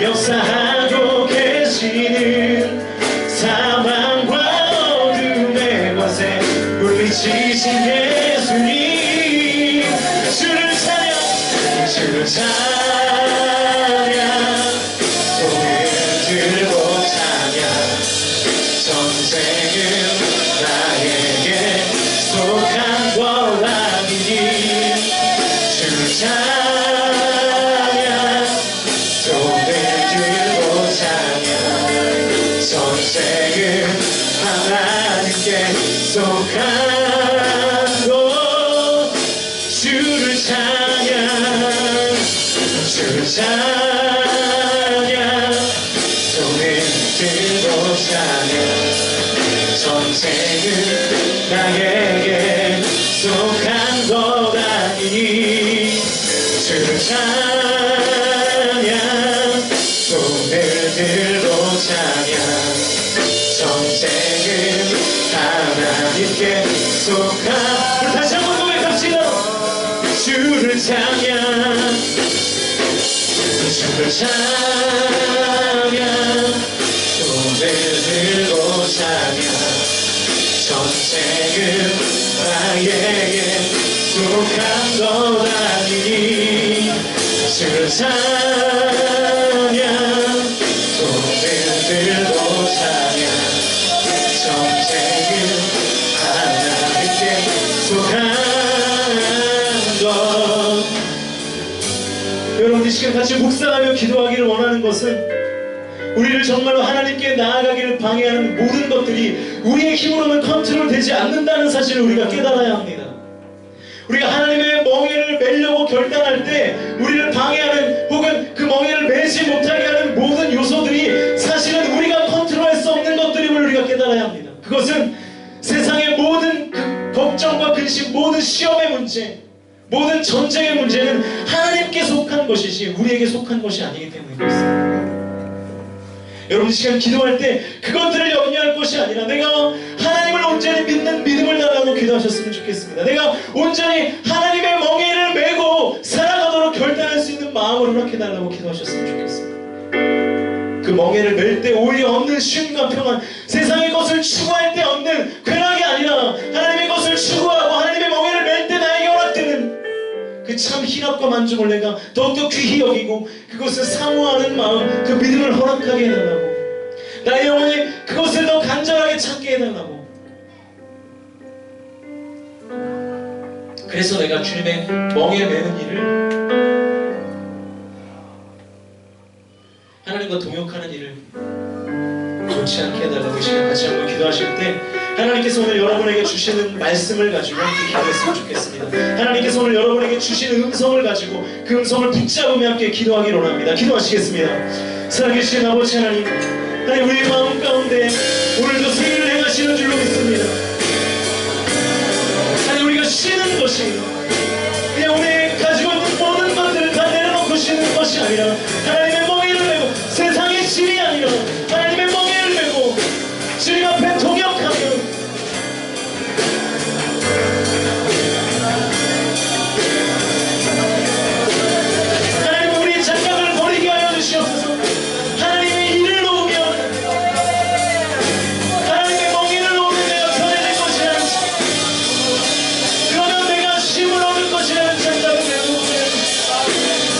역사하고 계시는 사망과 어둠의 권세 물리치신 예수님 주를 찬양 주를 찬양 손을 들고 찬양 전쟁은 나에게 속한 것 아니니 주를 찬양 손을 들고 찬양 전쟁은 하나님께 속한 것 주를 찬양 주를 찬양 손을 들고 찬양 전쟁은 나에게 속한 것 아니니 주를 찬양 손을 들고 찬양 전쟁은 하나님께 속한 우리 다시 한번 고백합시다 주를 찬양 주를 찬양 손을 들고 찬양 전쟁은 나에게 속한 것 아니니 주를 찬양 손을 들고 찬양 전쟁은 하나님께 속한 것 여러분 이 시간 같이 묵상하며 기도하기를 원하는 것은 우리를 정말로 하나님께 나아가기를 방해하는 모든 것들이 우리의 힘으로는 컨트롤되지 않는다는 사실을 우리가 깨달아야 합니다. 우리가 하나님의 멍에를 매려고 결단할 때 우리를 방해하는 혹은 그 멍에를 매지 못하게 하는 모든 요소들이 사실은 우리가 컨트롤할 수 없는 것들임을 우리가 깨달아야 합니다. 그것은 세상의 모든 걱정과 근심, 모든 시험의 문제, 모든 전쟁의 문제는 하나님께 속한 것이지 우리에게 속한 것이 아니기 때문에 그렇습니다. 여러분 이 시간 기도할 때 그것들을 염려할 것이 아니라 내가 하나님을 온전히 믿는 믿음을 달라고 기도하셨으면 좋겠습니다. 내가 온전히 하나님의 멍에를 메고 살아가도록 결단할 수 있는 마음을 허락해달라고 기도하셨으면 좋겠습니다. 그 멍에를 멜 때 오히려 얻는 쉼과 평안, 세상의 것을 추구할 때 얻는 쾌락이 아니라 하나님의 것을 추구하고 하나님의 멍에를 멜 때 나에게 허락되는 그 참 희락과 만족을 내가 더욱더 귀히 여기고 그것을 사모하는 마음, 그 믿음을 허락하게 해달라고, 나의 영혼이 그것을 더 간절하게 찾게 해달라고. 그래서 내가 주님의 멍에 매는 일을 하나님과 동역하는 일을 놓지 않게 해달라고 이 시간 같이 한번 기도하실 때 하나님께서 오늘 여러분에게 주시는 말씀을 가지고 함께 기도했으면 좋겠습니다. 하나님께서 오늘 여러분에게 주시는 음성을 가지고 그 음성을 붙잡으며 함께 기도하기를 원합니다. 기도하시겠습니다. 살아계신 아버지 하나님, 하나님 우리 마음 가운데 오늘도 승리를 행하시는 줄로 믿습니다. 하나님 우리가 쉬는 것이 그냥 우리 가지고 있는 모든 것들을 다 내려놓고 쉬는 것이 아니라 하나님의 멍에를 메고 세상의 신이 아니라 하나님의 멍에를 메고 주님 앞에 동역하며 하나님 우리의 착각을 버리게 하여 주시옵소서. 하나님의 일을 놓으며 하나님의 멍에를 놓으면 내가 편해질 것이라는 그러면 내가 쉼을 얻을 것이라는 생각을 내놓으면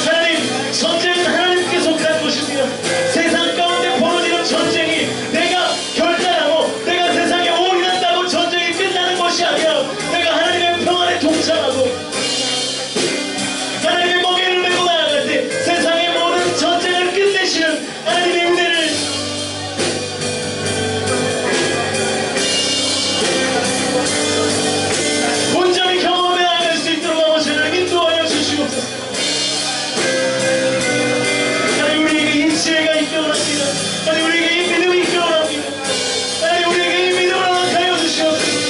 하나님 전쟁은 하나님께 속한 것입니다. 세상 가운데 벌어지는 전쟁이 내가 결단하고 내가 세상에 올인한다고 전쟁이 끝나는 것이 아니라 내가 하나님의 평안에 동참하고 하나님의 멍에를 메고 나아갈 때 세상의 모든 전쟁을 끝내시는 하나님의 은혜를 온전히 경험해 나갈 수 있도록 아버지 하나님 인도하여 주시옵소서. 하나님 우리에게 이 지혜가 있게 원합니다. 하나님 우리에게 이 믿음이 있게 원합니다. 하나님 우리에게 이 믿음을 허락하여 주시옵소서.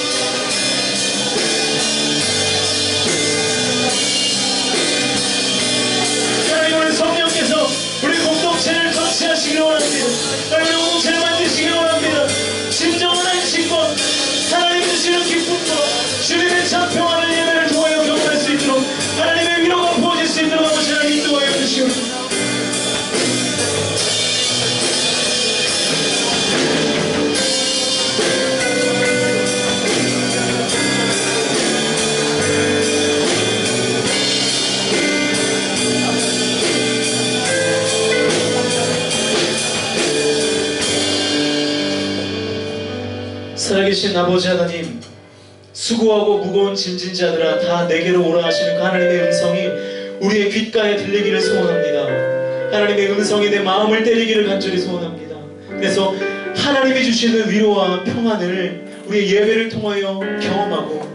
하나님 오늘 성령께서 우리 공동체를 통치하시길 원합니다. 하나님 우리 공동체를 만드시길 원합니다. 진정한 안식과 하나님 주시는 기쁨과 주님의 참 평안을 예배를 통하여 경험할 수 있도록 하나님의 위로가 부어질 수 있도록 아버지 하나님 인도하여 주시옵소서. 살아계신 아버지 하나님, 수고하고 무거운 짐진 자들아 다 내게로 오라 하시는 그 하나님의 음성이 우리의 귓가에 들리기를 소원합니다. 하나님의 음성이 내 마음을 때리기를 간절히 소원합니다. 그래서 하나님이 주시는 위로와 평안을 우리의 예배를 통하여 경험하고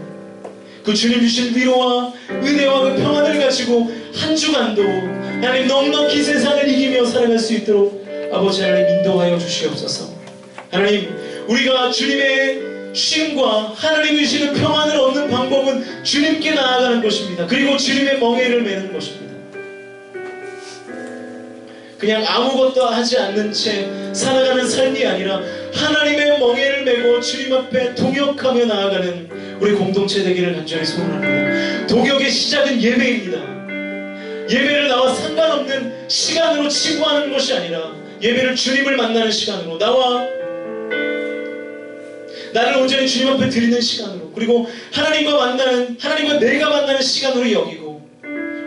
그 주님 주신 위로와 은혜와 그 평안을 가지고 한 주간도 하나님 넉넉히 세상을 이기며 살아갈 수 있도록 아버지 하나님 인도하여 주시옵소서. 하나님 우리가 주님의 쉼과 하나님이 주시는 평안을 얻는 방법은 주님께 나아가는 것입니다. 그리고 주님의 멍에를 메는 것입니다. 그냥 아무것도 하지 않는 채 살아가는 삶이 아니라 하나님의 멍에를 메고 주님 앞에 동역하며 나아가는 우리 공동체 되기를 간절히 소원합니다. 동역의 시작은 예배입니다. 예배를 나와 상관없는 시간으로 치부하는 것이 아니라 예배를 주님을 만나는 시간으로 나를 온전히 주님 앞에 드리는 시간으로 그리고 하나님과 내가 만나는 시간으로 여기고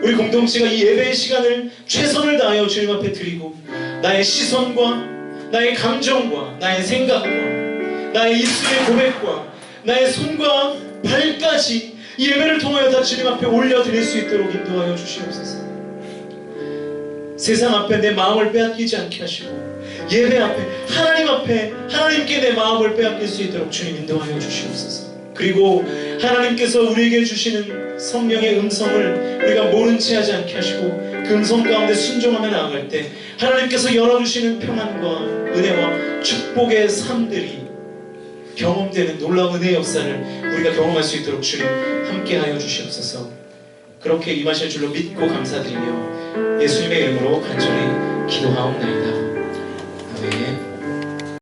우리 공동체가 이 예배의 시간을 최선을 다하여 주님 앞에 드리고 나의 시선과 나의 감정과 나의 생각과 나의 입술의 고백과 나의 손과 발까지 이 예배를 통하여 다 주님 앞에 올려드릴 수 있도록 인도하여 주시옵소서. 세상 앞에 내 마음을 빼앗기지 않게 하시고 예배 앞에 하나님께 내 마음을 빼앗길 수 있도록 주님 인도하여 주시옵소서. 그리고 하나님께서 우리에게 주시는 성령의 음성을 우리가 모른 채 하지 않게 하시고 그 음성 가운데 순종하며 나아갈 때 하나님께서 열어주시는 평안과 은혜와 축복의 삶들이 경험되는 놀라운 은혜의 역사를 우리가 경험할 수 있도록 주님 함께하여 주시옵소서. 그렇게 임하실 줄로 믿고 감사드리며 예수님의 이름으로 간절히 기도하옵나이다. 아멘.